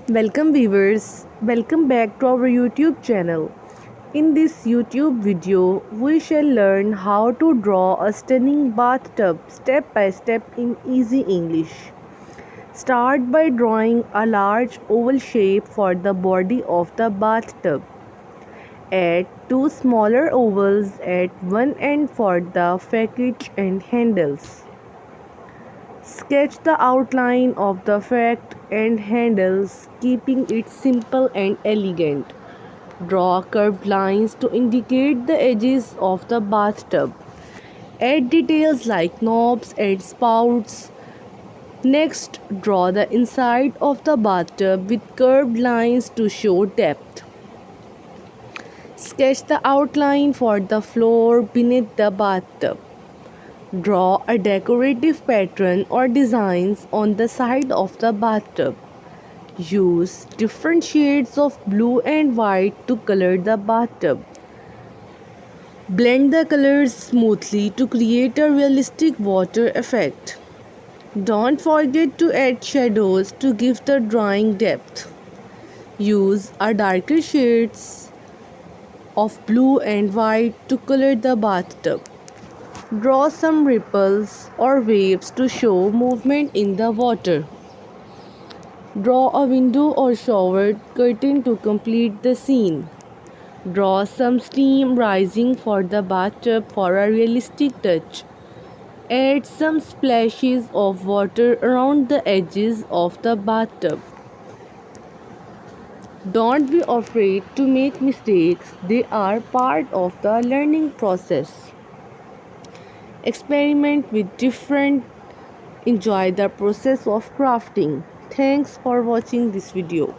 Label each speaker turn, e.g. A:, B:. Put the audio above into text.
A: Welcome viewers, welcome back to our YouTube channel. In this YouTube video, we shall learn how to draw a stunning bathtub step by step in easy English. Start by drawing a large oval shape for the body of the bathtub. Add two smaller ovals at one end for the facade and handles. Sketch the outline of the facade and handles, keeping it simple and elegant. Draw curved lines to indicate the edges of the bathtub. Add details like knobs and spouts. Next, draw the inside of the bathtub with curved lines to show depth. Sketch the outline for the floor beneath the bathtub. Draw a decorative pattern or designs on the side of the bathtub. Use different shades of blue and white to color the bathtub. Blend the colors smoothly to create a realistic water effect. Don't forget to add shadows to give the drawing depth. Use a darker shades of blue and white to color the bathtub. Draw some ripples or waves to show movement in the water. Draw a window or shower curtain to complete the scene. Draw some steam rising for the bathtub for a realistic touch. Add some splashes of water around the edges of the bathtub. Don't be afraid to make mistakes, they are part of the learning process. Experiment with different, enjoy the process of crafting. Thanks for watching this video.